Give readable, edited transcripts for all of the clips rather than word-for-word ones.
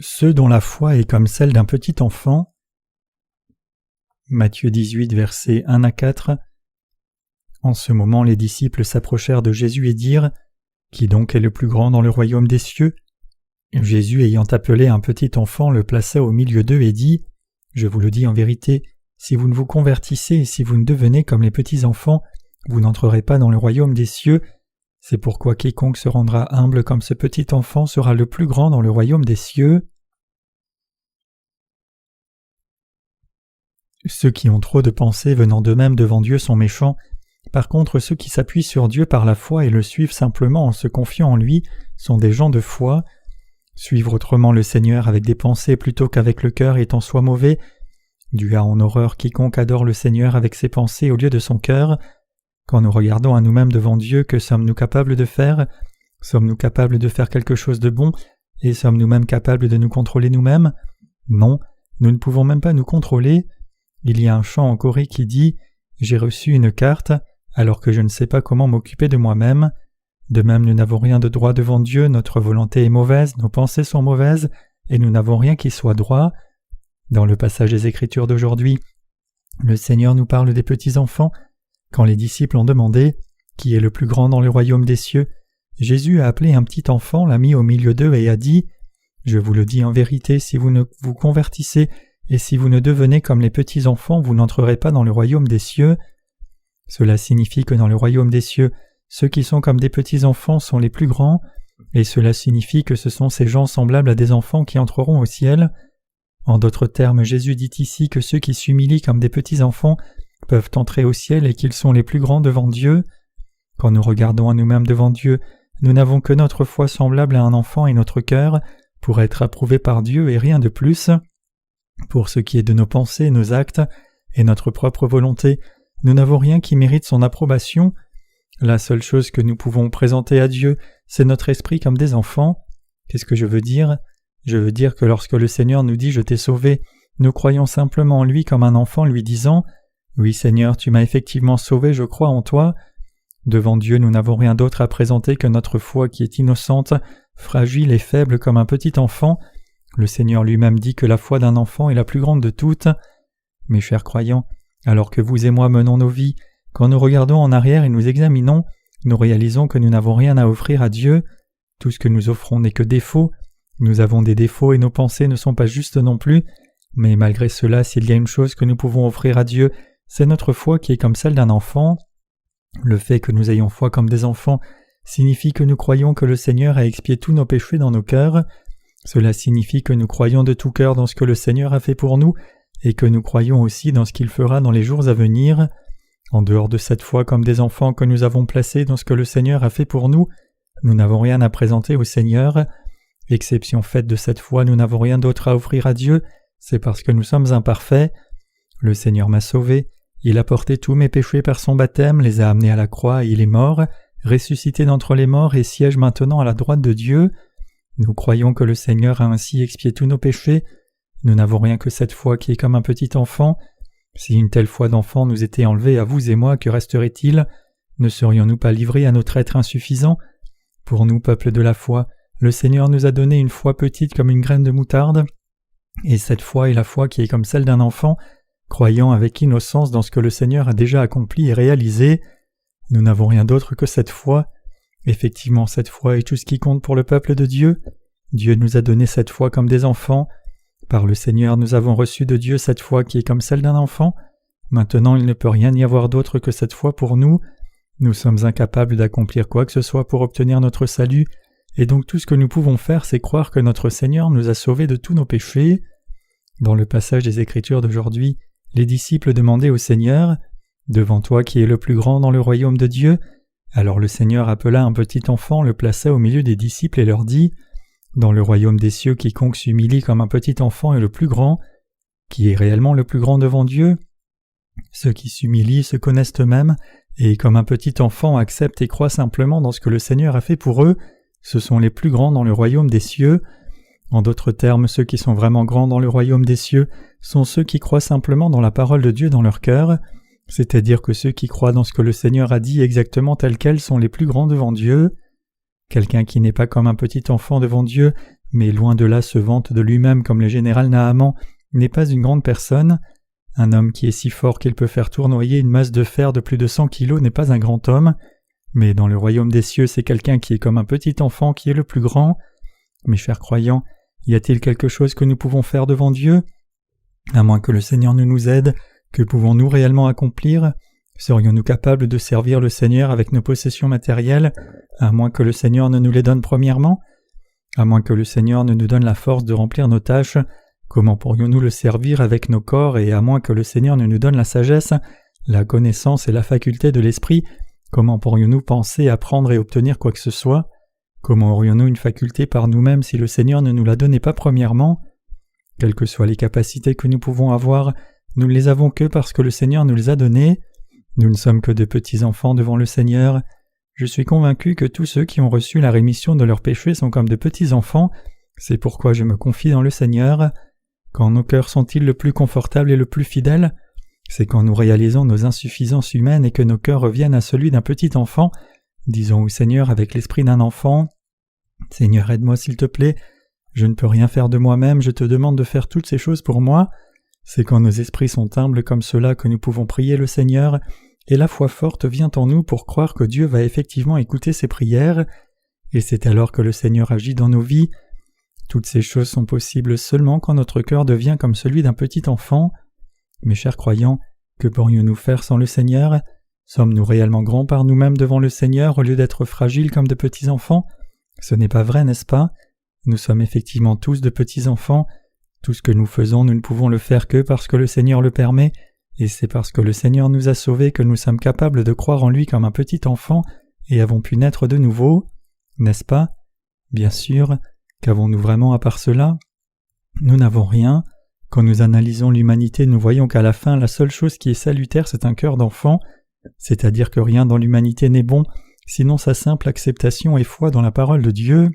Ceux dont la foi est comme celle d'un petit enfant. Matthieu 18, versets 1 à 4. En ce moment, les disciples s'approchèrent de Jésus et dirent : « Qui donc est le plus grand dans le royaume des cieux ?» Jésus, ayant appelé un petit enfant, le plaça au milieu d'eux et dit : « Je vous le dis en vérité, si vous ne vous convertissez et si vous ne devenez comme les petits enfants, vous n'entrerez pas dans le royaume des cieux. C'est pourquoi quiconque se rendra humble comme ce petit enfant sera le plus grand dans le royaume des cieux. » Ceux qui ont trop de pensées venant d'eux-mêmes devant Dieu sont méchants. Par contre, ceux qui s'appuient sur Dieu par la foi et le suivent simplement en se confiant en lui sont des gens de foi. Suivre autrement le Seigneur avec des pensées plutôt qu'avec le cœur est en soi mauvais. Dieu a en horreur quiconque adore le Seigneur avec ses pensées au lieu de son cœur. Quand nous regardons à nous-mêmes devant Dieu, que sommes-nous capables de faire ? Sommes-nous capables de faire quelque chose de bon ? Et sommes-nous même capables de nous contrôler nous-mêmes ? Non, nous ne pouvons même pas nous contrôler. Il y a un chant en Corée qui dit « J'ai reçu une carte, alors que je ne sais pas comment m'occuper de moi-même. » De même, nous n'avons rien de droit devant Dieu, notre volonté est mauvaise, nos pensées sont mauvaises, et nous n'avons rien qui soit droit. Dans le passage des Écritures d'aujourd'hui, le Seigneur nous parle des petits-enfants. Quand les disciples ont demandé « Qui est le plus grand dans le royaume des cieux ?» Jésus a appelé un petit enfant, l'a mis au milieu d'eux et a dit « Je vous le dis en vérité, si vous ne vous convertissez et si vous ne devenez comme les petits-enfants, vous n'entrerez pas dans le royaume des cieux. » Cela signifie que dans le royaume des cieux, ceux qui sont comme des petits-enfants sont les plus grands, et cela signifie que ce sont ces gens semblables à des enfants qui entreront au ciel. En d'autres termes, Jésus dit ici que ceux qui s'humilient comme des petits-enfants peuvent entrer au ciel et qu'ils sont les plus grands devant Dieu. Quand nous regardons à nous-mêmes devant Dieu, nous n'avons que notre foi semblable à un enfant et notre cœur pour être approuvés par Dieu et rien de plus. Pour ce qui est de nos pensées, nos actes et notre propre volonté, nous n'avons rien qui mérite son approbation. La seule chose que nous pouvons présenter à Dieu, c'est notre esprit comme des enfants. Qu'est-ce que je veux dire ? Je veux dire que lorsque le Seigneur nous dit « Je t'ai sauvé », nous croyons simplement en lui comme un enfant lui disant « Oui Seigneur, tu m'as effectivement sauvé, je crois en toi ». Devant Dieu, nous n'avons rien d'autre à présenter que notre foi qui est innocente, fragile et faible comme un petit enfant. Le Seigneur lui-même dit que la foi d'un enfant est la plus grande de toutes. Mes chers croyants, alors que vous et moi menons nos vies, quand nous regardons en arrière et nous examinons, nous réalisons que nous n'avons rien à offrir à Dieu. Tout ce que nous offrons n'est que défaut. Nous avons des défauts et nos pensées ne sont pas justes non plus. Mais malgré cela, s'il y a une chose que nous pouvons offrir à Dieu, c'est notre foi qui est comme celle d'un enfant. Le fait que nous ayons foi comme des enfants signifie que nous croyons que le Seigneur a expié tous nos péchés dans nos cœurs. Cela signifie que nous croyons de tout cœur dans ce que le Seigneur a fait pour nous et que nous croyons aussi dans ce qu'il fera dans les jours à venir. En dehors de cette foi comme des enfants que nous avons placés dans ce que le Seigneur a fait pour nous, nous n'avons rien à présenter au Seigneur. Exception faite de cette foi, nous n'avons rien d'autre à offrir à Dieu, c'est parce que nous sommes imparfaits. Le Seigneur m'a sauvé, il a porté tous mes péchés par son baptême, les a amenés à la croix et il est mort, ressuscité d'entre les morts et siège maintenant à la droite de Dieu. Nous croyons que le Seigneur a ainsi expié tous nos péchés. Nous n'avons rien que cette foi qui est comme un petit enfant. Si une telle foi d'enfant nous était enlevée à vous et moi, que resterait-il ? Ne serions-nous pas livrés à notre être insuffisant ? Pour nous, peuple de la foi, le Seigneur nous a donné une foi petite comme une graine de moutarde, et cette foi est la foi qui est comme celle d'un enfant, croyant avec innocence dans ce que le Seigneur a déjà accompli et réalisé. Nous n'avons rien d'autre que cette foi. Effectivement, cette foi est tout ce qui compte pour le peuple de Dieu. Dieu nous a donné cette foi comme des enfants. Par le Seigneur, nous avons reçu de Dieu cette foi qui est comme celle d'un enfant. Maintenant, il ne peut rien y avoir d'autre que cette foi pour nous. Nous sommes incapables d'accomplir quoi que ce soit pour obtenir notre salut, et donc tout ce que nous pouvons faire, c'est croire que notre Seigneur nous a sauvés de tous nos péchés. Dans le passage des Écritures d'aujourd'hui, les disciples demandaient au Seigneur « Devant toi qui es le plus grand dans le royaume de Dieu ?» Alors le Seigneur appela un petit enfant, le plaça au milieu des disciples et leur dit « Dans le royaume des cieux, quiconque s'humilie comme un petit enfant est le plus grand. » Qui est réellement le plus grand devant Dieu ? Ceux qui s'humilient se connaissent eux-mêmes et comme un petit enfant acceptent et croient simplement dans ce que le Seigneur a fait pour eux, ce sont les plus grands dans le royaume des cieux. En d'autres termes, ceux qui sont vraiment grands dans le royaume des cieux sont ceux qui croient simplement dans la parole de Dieu dans leur cœur, c'est-à-dire que ceux qui croient dans ce que le Seigneur a dit exactement tel quel sont les plus grands devant Dieu. Quelqu'un qui n'est pas comme un petit enfant devant Dieu mais loin de là se vante de lui-même comme le général Naaman, n'est pas une grande personne. Un homme qui est si fort qu'il peut faire tournoyer une masse de fer de plus de 100 kilos n'est pas un grand homme, mais dans le royaume des cieux c'est quelqu'un qui est comme un petit enfant qui est le plus grand. Mes chers croyants, y a-t-il quelque chose que nous pouvons faire devant Dieu? À moins que le Seigneur ne nous aide, que pouvons-nous réellement accomplir? Serions-nous capables de servir le Seigneur avec nos possessions matérielles, à moins que le Seigneur ne nous les donne premièrement? À moins que le Seigneur ne nous donne la force de remplir nos tâches, comment pourrions-nous le servir avec nos corps, et à moins que le Seigneur ne nous donne la sagesse, la connaissance et la faculté de l'esprit, comment pourrions-nous penser, apprendre et obtenir quoi que ce soit? Comment aurions-nous une faculté par nous-mêmes si le Seigneur ne nous la donnait pas premièrement? Quelles que soient les capacités que nous pouvons avoir, nous ne les avons que parce que le Seigneur nous les a données. Nous ne sommes que de petits enfants devant le Seigneur. Je suis convaincu que tous ceux qui ont reçu la rémission de leurs péchés sont comme de petits enfants. C'est pourquoi je me confie dans le Seigneur. Quand nos cœurs sont-ils le plus confortables et le plus fidèles? C'est quand nous réalisons nos insuffisances humaines et que nos cœurs reviennent à celui d'un petit enfant. Disons au Seigneur avec l'esprit d'un enfant: « Seigneur, aide-moi s'il te plaît. Je ne peux rien faire de moi-même, je te demande de faire toutes ces choses pour moi. » C'est quand nos esprits sont humbles comme cela que nous pouvons prier le Seigneur, et la foi forte vient en nous pour croire que Dieu va effectivement écouter ces prières, et c'est alors que le Seigneur agit dans nos vies. Toutes ces choses sont possibles seulement quand notre cœur devient comme celui d'un petit enfant. Mes chers croyants, que pourrions-nous faire sans le Seigneur? Sommes-nous réellement grands par nous-mêmes devant le Seigneur au lieu d'être fragiles comme de petits enfants? Ce n'est pas vrai, n'est-ce pas? Nous sommes effectivement tous de petits enfants. Tout ce que nous faisons, nous ne pouvons le faire que parce que le Seigneur le permet, et c'est parce que le Seigneur nous a sauvés que nous sommes capables de croire en lui comme un petit enfant et avons pu naître de nouveau. N'est-ce pas? Bien sûr. Qu'avons-nous vraiment à part cela? Nous n'avons rien. Quand nous analysons l'humanité, nous voyons qu'à la fin, la seule chose qui est salutaire, c'est un cœur d'enfant, c'est-à-dire que rien dans l'humanité n'est bon, sinon sa simple acceptation et foi dans la parole de Dieu.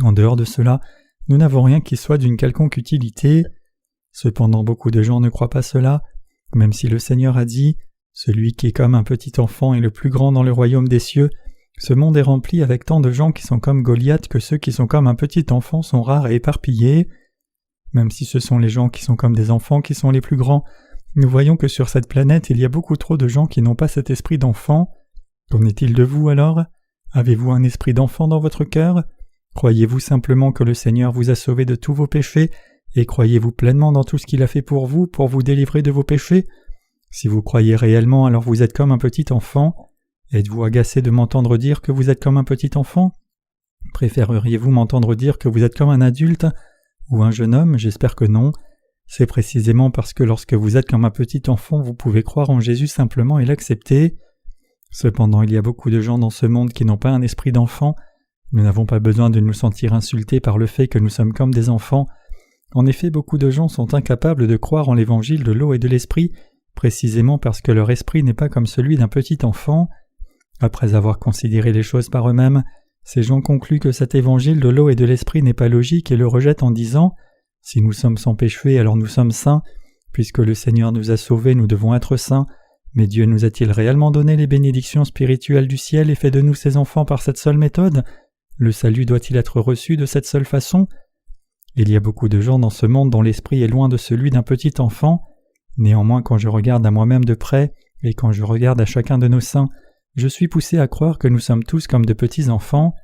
En dehors de cela, nous n'avons rien qui soit d'une quelconque utilité. Cependant, beaucoup de gens ne croient pas cela, même si le Seigneur a dit « Celui qui est comme un petit enfant est le plus grand dans le royaume des cieux », ce monde est rempli avec tant de gens qui sont comme Goliath que ceux qui sont comme un petit enfant sont rares et éparpillés. Même si ce sont les gens qui sont comme des enfants qui sont les plus grands, nous voyons que sur cette planète il y a beaucoup trop de gens qui n'ont pas cet esprit d'enfant. Qu'en est-il de vous alors? Avez-vous un esprit d'enfant dans votre cœur? Croyez-vous simplement que le Seigneur vous a sauvé de tous vos péchés, et croyez-vous pleinement dans tout ce qu'il a fait pour vous délivrer de vos péchés? Si vous croyez réellement, alors vous êtes comme un petit enfant. Êtes-vous agacé de m'entendre dire que vous êtes comme un petit enfant? Préféreriez-vous m'entendre dire que vous êtes comme un adulte ou un jeune homme? J'espère que non. C'est précisément parce que lorsque vous êtes comme un petit enfant, vous pouvez croire en Jésus simplement et l'accepter. Cependant, il y a beaucoup de gens dans ce monde qui n'ont pas un esprit d'enfant. Nous n'avons pas besoin de nous sentir insultés par le fait que nous sommes comme des enfants. En effet, beaucoup de gens sont incapables de croire en l'évangile de l'eau et de l'esprit, précisément parce que leur esprit n'est pas comme celui d'un petit enfant. Après avoir considéré les choses par eux-mêmes, ces gens concluent que cet évangile de l'eau et de l'esprit n'est pas logique et le rejettent en disant « Si nous sommes sans péché, alors nous sommes saints. Puisque le Seigneur nous a sauvés, nous devons être saints. Mais Dieu nous a-t-il réellement donné les bénédictions spirituelles du ciel et fait de nous ses enfants par cette seule méthode? Le salut doit-il être reçu de cette seule façon? » Il y a beaucoup de gens dans ce monde dont l'esprit est loin de celui d'un petit enfant. Néanmoins, quand je regarde à moi-même de près, et quand je regarde à chacun de nos saints, je suis poussé à croire que nous sommes tous comme de petits enfants.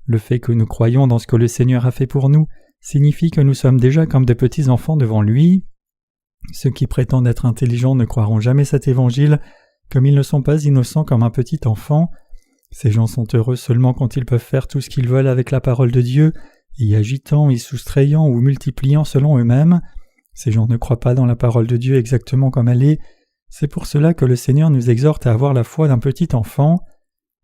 Le fait que nous croyons dans ce que le Seigneur a fait pour nous signifie que nous sommes déjà comme de petits enfants devant lui. Ceux qui prétendent être intelligents ne croiront jamais cet évangile, comme ils ne sont pas innocents comme un petit enfant. Ces gens sont heureux seulement quand ils peuvent faire tout ce qu'ils veulent avec la parole de Dieu, y agitant, y soustrayant ou multipliant selon eux-mêmes. Ces gens ne croient pas dans la parole de Dieu exactement comme elle est. C'est pour cela que le Seigneur nous exhorte à avoir la foi d'un petit enfant.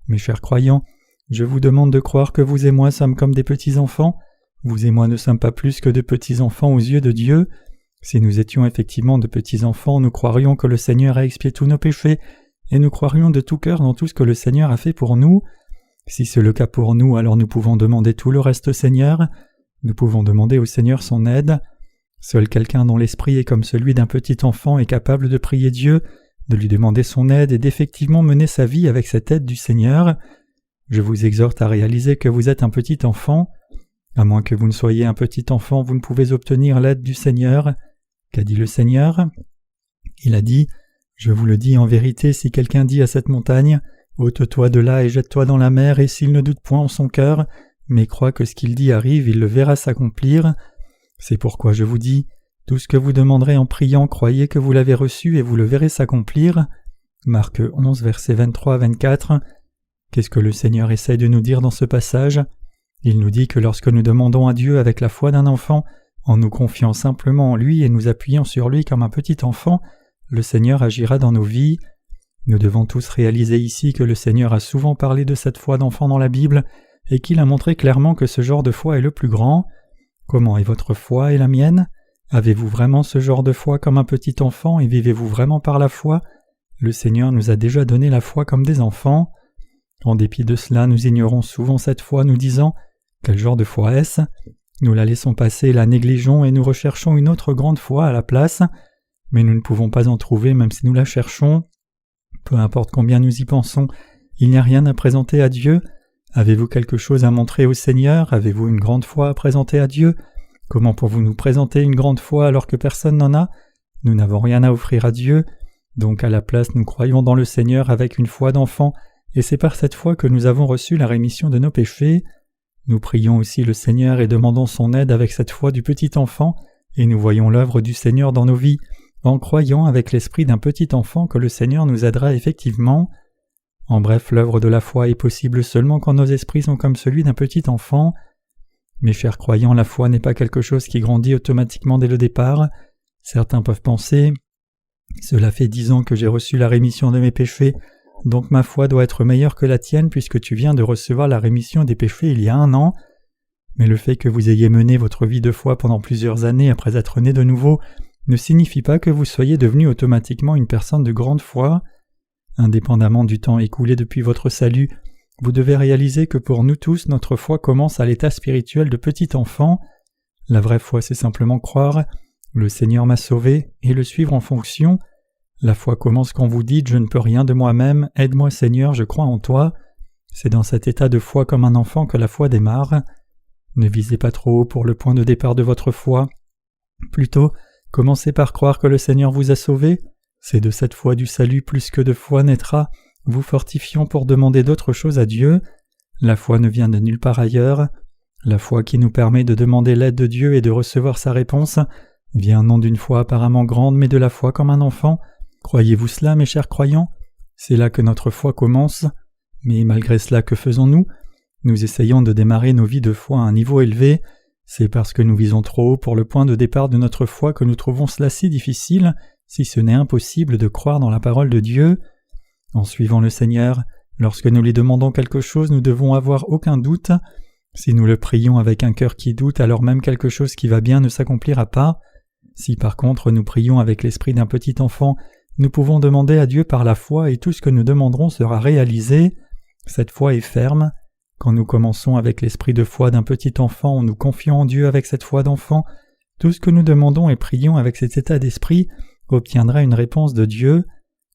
Mes chers croyants, je vous demande de croire que vous et moi sommes comme des petits enfants. Vous et moi ne sommes pas plus que de petits enfants aux yeux de Dieu. Si nous étions effectivement de petits enfants, nous croirions que le Seigneur a expié tous nos péchés, et nous croirions de tout cœur dans tout ce que le Seigneur a fait pour nous. Si c'est le cas pour nous, alors nous pouvons demander tout le reste au Seigneur. Nous pouvons demander au Seigneur son aide. Seul quelqu'un dont l'esprit est comme celui d'un petit enfant est capable de prier Dieu, de lui demander son aide et d'effectivement mener sa vie avec cette aide du Seigneur. Je vous exhorte à réaliser que vous êtes un petit enfant. À moins que vous ne soyez un petit enfant, vous ne pouvez obtenir l'aide du Seigneur. » Qu'a dit le Seigneur ? Il a dit « Je vous le dis en vérité, si quelqu'un dit à cette montagne, « Ôte-toi de là et jette-toi dans la mer, et s'il ne doute point en son cœur, mais croit que ce qu'il dit arrive, il le verra s'accomplir. C'est pourquoi je vous dis, tout ce que vous demanderez en priant, croyez que vous l'avez reçu et vous le verrez s'accomplir. » Marc 11, versets 23 à 24. Qu'est-ce que le Seigneur essaie de nous dire dans ce passage ? Il nous dit que lorsque nous demandons à Dieu avec la foi d'un enfant, en nous confiant simplement en lui et nous appuyant sur lui comme un petit enfant, le Seigneur agira dans nos vies. Nous devons tous réaliser ici que le Seigneur a souvent parlé de cette foi d'enfant dans la Bible et qu'il a montré clairement que ce genre de foi est le plus grand. Comment est votre foi et la mienne ? Avez-vous vraiment ce genre de foi comme un petit enfant et vivez-vous vraiment par la foi ? Le Seigneur nous a déjà donné la foi comme des enfants. En dépit de cela, nous ignorons souvent cette foi, nous disant « Quel genre de foi est-ce » Nous la laissons passer, la négligeons et nous recherchons une autre grande foi à la place. Mais nous ne pouvons pas en trouver même si nous la cherchons. Peu importe combien nous y pensons, il n'y a rien à présenter à Dieu. Avez-vous quelque chose à montrer au Seigneur ? Avez-vous une grande foi à présenter à Dieu ? Comment pouvez-vous nous présenter une grande foi alors que personne n'en a ? Nous n'avons rien à offrir à Dieu. Donc à la place, nous croyons dans le Seigneur avec une foi d'enfant, et c'est par cette foi que nous avons reçu la rémission de nos péchés. Nous prions aussi le Seigneur et demandons son aide avec cette foi du petit enfant, et nous voyons l'œuvre du Seigneur dans nos vies, en croyant avec l'esprit d'un petit enfant que le Seigneur nous aidera effectivement. En bref, l'œuvre de la foi est possible seulement quand nos esprits sont comme celui d'un petit enfant. Mes chers croyants, la foi n'est pas quelque chose qui grandit automatiquement dès le départ. Certains peuvent penser « Cela fait 10 ans que j'ai reçu la rémission de mes péchés, donc ma foi doit être meilleure que la tienne puisque tu viens de recevoir la rémission des péchés il y a 1 an. » Mais le fait que vous ayez mené votre vie de foi pendant plusieurs années après être né de nouveau ne signifie pas que vous soyez devenu automatiquement une personne de grande foi. Indépendamment du temps écoulé depuis votre salut, vous devez réaliser que pour nous tous, notre foi commence à l'état spirituel de petit enfant. La vraie foi, c'est simplement croire « Le Seigneur m'a sauvé » et le suivre en fonction. La foi commence quand vous dites « Je ne peux rien de moi-même, aide-moi Seigneur, je crois en toi ». C'est dans cet état de foi comme un enfant que la foi démarre. Ne visez pas trop haut pour le point de départ de votre foi. Plutôt, commencez par croire que le Seigneur vous a sauvé. C'est de cette foi du salut plus que de foi naîtra, vous fortifiant pour demander d'autres choses à Dieu. La foi ne vient de nulle part ailleurs. La foi qui nous permet de demander l'aide de Dieu et de recevoir sa réponse vient non d'une foi apparemment grande mais de la foi comme un enfant. Croyez-vous cela, mes chers croyants ? C'est là que notre foi commence. Mais malgré cela, que faisons-nous ? Nous essayons de démarrer nos vies de foi à un niveau élevé. C'est parce que nous visons trop haut pour le point de départ de notre foi que nous trouvons cela si difficile, si ce n'est impossible de croire dans la parole de Dieu. En suivant le Seigneur, lorsque nous lui demandons quelque chose, nous devons avoir aucun doute. Si nous le prions avec un cœur qui doute, alors même quelque chose qui va bien ne s'accomplira pas. Si par contre nous prions avec l'esprit d'un petit enfant, nous pouvons demander à Dieu par la foi et tout ce que nous demanderons sera réalisé. Cette foi est ferme. Quand nous commençons avec l'esprit de foi d'un petit enfant en nous confiant en Dieu avec cette foi d'enfant, tout ce que nous demandons et prions avec cet état d'esprit obtiendra une réponse de Dieu.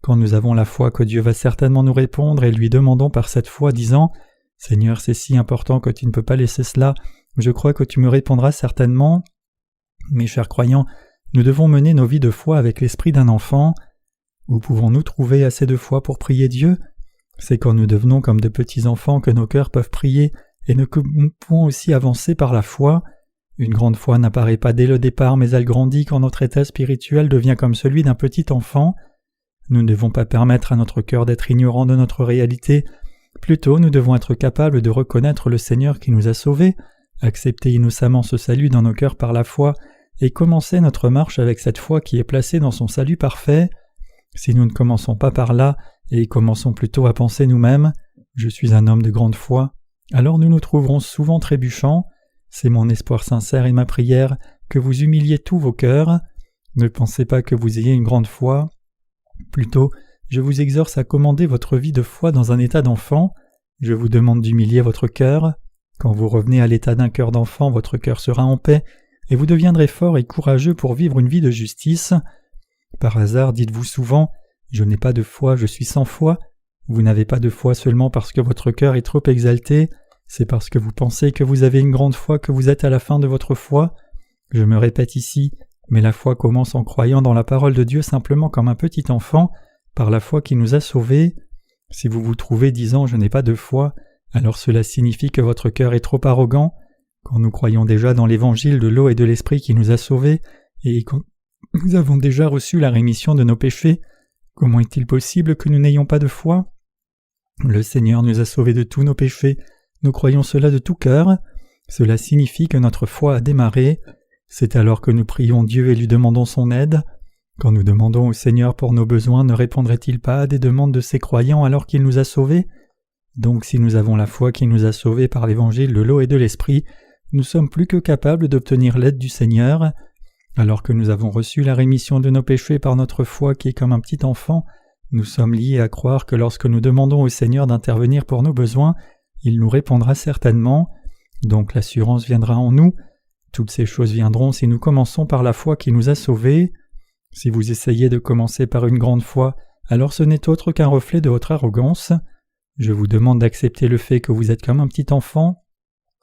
Quand nous avons la foi que Dieu va certainement nous répondre et lui demandons par cette foi disant « Seigneur, c'est si important que tu ne peux pas laisser cela, je crois que tu me répondras certainement. » Mes chers croyants, nous devons mener nos vies de foi avec l'esprit d'un enfant. Où pouvons-nous trouver assez de foi pour prier Dieu ? C'est quand nous devenons comme de petits enfants que nos cœurs peuvent prier et nous pouvons aussi avancer par la foi. Une grande foi n'apparaît pas dès le départ, mais elle grandit quand notre état spirituel devient comme celui d'un petit enfant. Nous ne devons pas permettre à notre cœur d'être ignorant de notre réalité. Plutôt, nous devons être capables de reconnaître le Seigneur qui nous a sauvés, accepter innocemment ce salut dans nos cœurs par la foi et commencer notre marche avec cette foi qui est placée dans son salut parfait. Si nous ne commençons pas par là et commençons plutôt à penser nous-mêmes « Je suis un homme de grande foi », alors nous nous trouverons souvent trébuchants. C'est mon espoir sincère et ma prière que vous humiliez tous vos cœurs. Ne pensez pas que vous ayez une grande foi. Plutôt, je vous exhorte à commander votre vie de foi dans un état d'enfant. Je vous demande d'humilier votre cœur. Quand vous revenez à l'état d'un cœur d'enfant, votre cœur sera en paix et vous deviendrez fort et courageux pour vivre une vie de justice. Par hasard, dites-vous souvent « Je n'ai pas de foi, je suis sans foi ». Vous n'avez pas de foi seulement parce que votre cœur est trop exalté. C'est parce que vous pensez que vous avez une grande foi que vous êtes à la fin de votre foi. Je me répète ici, mais la foi commence en croyant dans la parole de Dieu simplement comme un petit enfant, par la foi qui nous a sauvés. Si vous vous trouvez disant « je n'ai pas de foi », alors cela signifie que votre cœur est trop arrogant. Quand nous croyons déjà dans l'évangile de l'eau et de l'esprit qui nous a sauvés, et que nous avons déjà reçu la rémission de nos péchés, comment est-il possible que nous n'ayons pas de foi ? Le Seigneur nous a sauvés de tous nos péchés, nous croyons cela de tout cœur. Cela signifie que notre foi a démarré. C'est alors que nous prions Dieu et lui demandons son aide. Quand nous demandons au Seigneur pour nos besoins, ne répondrait-il pas à des demandes de ses croyants alors qu'il nous a sauvés ? Donc si nous avons la foi qui nous a sauvés par l'évangile de l'eau et de l'esprit, nous sommes plus que capables d'obtenir l'aide du Seigneur. Alors que nous avons reçu la rémission de nos péchés par notre foi qui est comme un petit enfant, nous sommes liés à croire que lorsque nous demandons au Seigneur d'intervenir pour nos besoins, il nous répondra certainement. Donc l'assurance viendra en nous. Toutes ces choses viendront si nous commençons par la foi qui nous a sauvés. Si vous essayez de commencer par une grande foi, alors ce n'est autre qu'un reflet de votre arrogance. Je vous demande d'accepter le fait que vous êtes comme un petit enfant.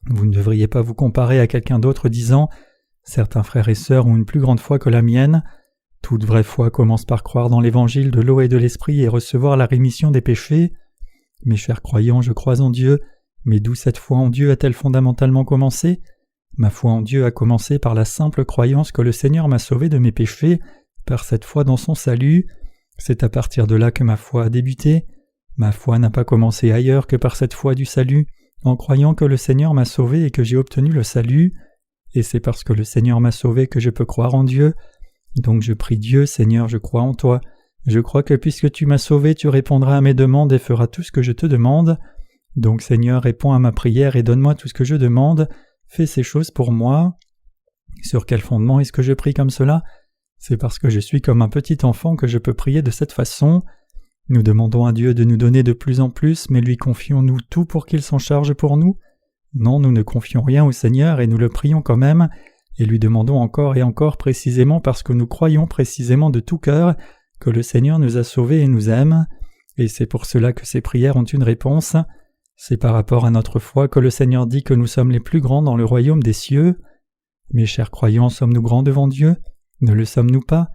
Vous ne devriez pas vous comparer à quelqu'un d'autre disant « Certains frères et sœurs ont une plus grande foi que la mienne ». Toute vraie foi commence par croire dans l'évangile de l'eau et de l'esprit et recevoir la rémission des péchés. Mes chers croyants, je crois en Dieu, mais d'où cette foi en Dieu a-t-elle fondamentalement commencé ? Ma foi en Dieu a commencé par la simple croyance que le Seigneur m'a sauvé de mes péchés, par cette foi dans son salut. C'est à partir de là que ma foi a débuté. Ma foi n'a pas commencé ailleurs que par cette foi du salut, en croyant que le Seigneur m'a sauvé et que j'ai obtenu le salut. Et c'est parce que le Seigneur m'a sauvé que je peux croire en Dieu. Donc je prie Dieu, Seigneur, je crois en toi. Je crois que puisque tu m'as sauvé, tu répondras à mes demandes et feras tout ce que je te demande. Donc Seigneur, réponds à ma prière et donne-moi tout ce que je demande. Fais ces choses pour moi. Sur quel fondement est-ce que je prie comme cela ? C'est parce que je suis comme un petit enfant que je peux prier de cette façon. Nous demandons à Dieu de nous donner de plus en plus, mais lui confions-nous tout pour qu'il s'en charge pour nous ? Non, nous ne confions rien au Seigneur et nous le prions quand même, et lui demandons encore et encore précisément parce que nous croyons précisément de tout cœur que le Seigneur nous a sauvés et nous aime, et c'est pour cela que ces prières ont une réponse. C'est par rapport à notre foi que le Seigneur dit que nous sommes les plus grands dans le royaume des cieux. Mes chers croyants, sommes-nous grands devant Dieu ? Ne le sommes-nous pas ?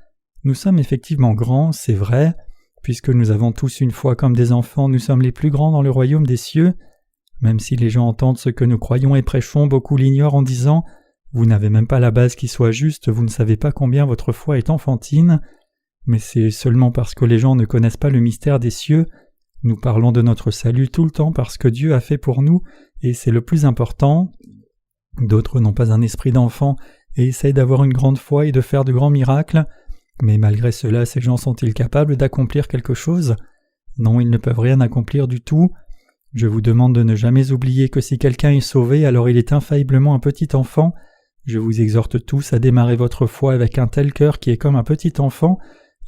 Nous sommes effectivement grands, c'est vrai. Puisque nous avons tous une foi comme des enfants, nous sommes les plus grands dans le royaume des cieux. Même si les gens entendent ce que nous croyons et prêchons, beaucoup l'ignorent en disant « Vous n'avez même pas la base qui soit juste, vous ne savez pas combien votre foi est enfantine. » Mais c'est seulement parce que les gens ne connaissent pas le mystère des cieux. Nous parlons de notre salut tout le temps parce que Dieu a fait pour nous, et c'est le plus important. D'autres n'ont pas un esprit d'enfant et essayent d'avoir une grande foi et de faire de grands miracles. Mais malgré cela, ces gens sont-ils capables d'accomplir quelque chose ? Non, ils ne peuvent rien accomplir du tout. Je vous demande de ne jamais oublier que si quelqu'un est sauvé, alors il est infailliblement un petit enfant. Je vous exhorte tous à démarrer votre foi avec un tel cœur qui est comme un petit enfant,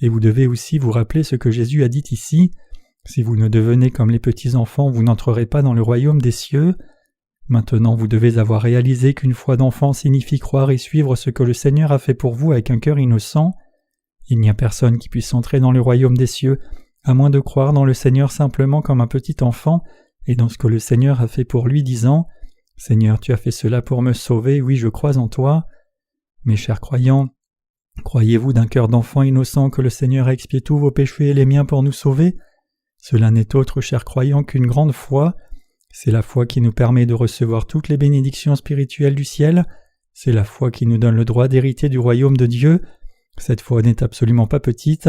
et vous devez aussi vous rappeler ce que Jésus a dit ici. Si vous ne devenez comme les petits enfants, vous n'entrerez pas dans le royaume des cieux. Maintenant, vous devez avoir réalisé qu'une foi d'enfant signifie croire et suivre ce que le Seigneur a fait pour vous avec un cœur innocent. Il n'y a personne qui puisse entrer dans le royaume des cieux, à moins de croire dans le Seigneur simplement comme un petit enfant, et dans ce que le Seigneur a fait pour lui, disant « Seigneur, tu as fait cela pour me sauver, oui, je crois en toi. » Mes chers croyants, croyez-vous d'un cœur d'enfant innocent que le Seigneur a expié tous vos péchés et les miens pour nous sauver ? Cela n'est autre, chers croyants, qu'une grande foi. C'est la foi qui nous permet de recevoir toutes les bénédictions spirituelles du ciel. C'est la foi qui nous donne le droit d'hériter du royaume de Dieu. Cette foi n'est absolument pas petite.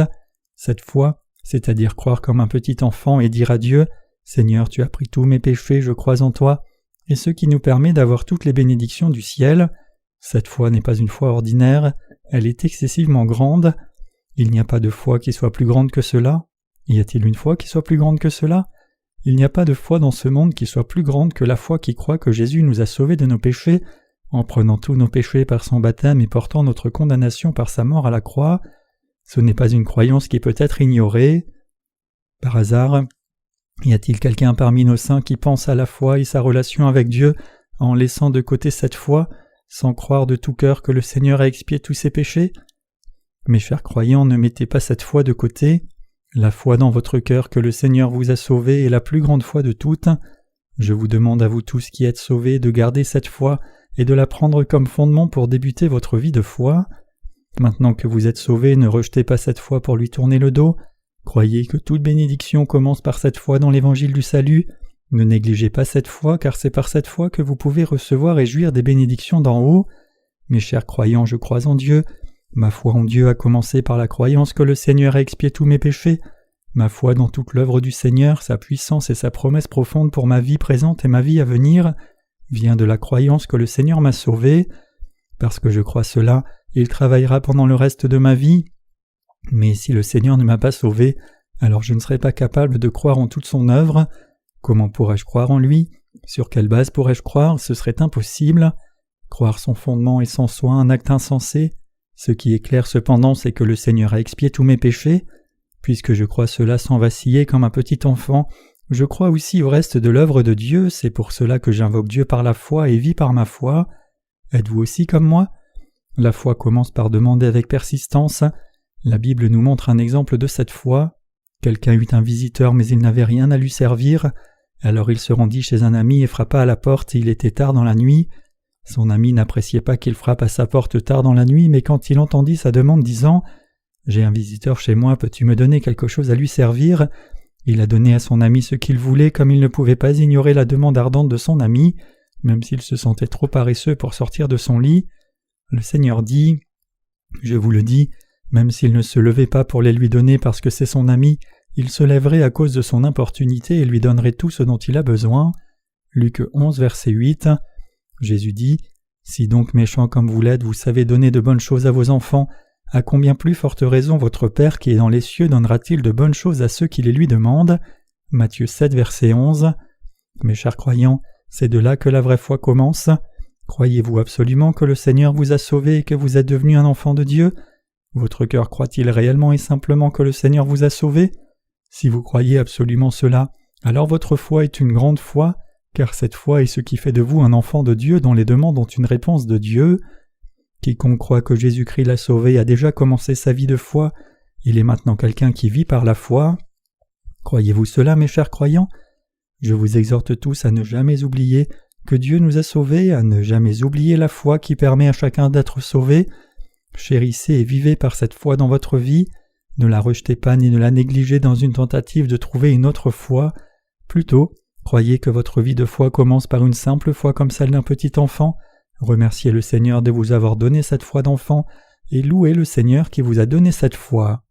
Cette foi, c'est-à-dire croire comme un petit enfant et dire à Dieu « Seigneur, tu as pris tous mes péchés, je crois en toi », et ce qui nous permet d'avoir toutes les bénédictions du ciel. Cette foi n'est pas une foi ordinaire, elle est excessivement grande. Il n'y a pas de foi qui soit plus grande que cela. Y a-t-il une foi qui soit plus grande que cela ? Il n'y a pas de foi dans ce monde qui soit plus grande que la foi qui croit que Jésus nous a sauvés de nos péchés, en prenant tous nos péchés par son baptême et portant notre condamnation par sa mort à la croix. Ce n'est pas une croyance qui peut être ignorée. Par hasard, y a-t-il quelqu'un parmi nos saints qui pense à la foi et sa relation avec Dieu en laissant de côté cette foi, sans croire de tout cœur que le Seigneur a expié tous ses péchés ? Mes chers croyants, ne mettez pas cette foi de côté. La foi dans votre cœur que le Seigneur vous a sauvé est la plus grande foi de toutes. Je vous demande à vous tous qui êtes sauvés de garder cette foi et de la prendre comme fondement pour débuter votre vie de foi. Maintenant que vous êtes sauvés, ne rejetez pas cette foi pour lui tourner le dos. Croyez que toute bénédiction commence par cette foi dans l'évangile du salut. Ne négligez pas cette foi, car c'est par cette foi que vous pouvez recevoir et jouir des bénédictions d'en haut. Mes chers croyants, je crois en Dieu. Ma foi en Dieu a commencé par la croyance que le Seigneur a expié tous mes péchés. Ma foi dans toute l'œuvre du Seigneur, sa puissance et sa promesse profonde pour ma vie présente et ma vie à venir, vient de la croyance que le Seigneur m'a sauvé. Parce que je crois cela, il travaillera pendant le reste de ma vie. Mais si le Seigneur ne m'a pas sauvé, alors je ne serai pas capable de croire en toute son œuvre. Comment pourrais-je croire en lui? Sur quelle base pourrais-je croire? Ce serait impossible. Croire son fondement est sans soi un acte insensé. Ce qui est clair cependant, c'est que le Seigneur a expié tous mes péchés. Puisque je crois cela sans vaciller comme un petit enfant, je crois aussi au reste de l'œuvre de Dieu, c'est pour cela que j'invoque Dieu par la foi et vis par ma foi. Êtes-vous aussi comme moi? La foi commence par demander avec persistance. La Bible nous montre un exemple de cette foi. Quelqu'un eut un visiteur mais il n'avait rien à lui servir. Alors il se rendit chez un ami et frappa à la porte, et il était tard dans la nuit. Son ami n'appréciait pas qu'il frappe à sa porte tard dans la nuit, mais quand il entendit sa demande disant « J'ai un visiteur chez moi, peux-tu me donner quelque chose à lui servir ?» Il a donné à son ami ce qu'il voulait, comme il ne pouvait pas ignorer la demande ardente de son ami, même s'il se sentait trop paresseux pour sortir de son lit. Le Seigneur dit « Je vous le dis, même s'il ne se levait pas pour les lui donner parce que c'est son ami, il se lèverait à cause de son importunité et lui donnerait tout ce dont il a besoin. » Luc 11, verset 8. Jésus dit « Si donc méchants comme vous l'êtes, vous savez donner de bonnes choses à vos enfants, à combien plus forte raison votre Père qui est dans les cieux donnera-t-il de bonnes choses à ceux qui les lui demandent » Matthieu 7, verset 11. Mes chers croyants, c'est de là que la vraie foi commence. Croyez-vous absolument que le Seigneur vous a sauvé et que vous êtes devenu un enfant de Dieu? Votre cœur croit-il réellement et simplement que le Seigneur vous a sauvé? Si vous croyez absolument cela, alors votre foi est une grande foi, car cette foi est ce qui fait de vous un enfant de Dieu dont les demandes ont une réponse de Dieu. Quiconque croit que Jésus-Christ l'a sauvé a déjà commencé sa vie de foi, il est maintenant quelqu'un qui vit par la foi. Croyez-vous cela, mes chers croyants? Je vous exhorte tous à ne jamais oublier que Dieu nous a sauvés, à ne jamais oublier la foi qui permet à chacun d'être sauvé. Chérissez et vivez par cette foi dans votre vie. Ne la rejetez pas ni ne la négligez dans une tentative de trouver une autre foi. Plutôt, croyez que votre vie de foi commence par une simple foi comme celle d'un petit enfant. Remerciez le Seigneur de vous avoir donné cette foi d'enfant et louez le Seigneur qui vous a donné cette foi.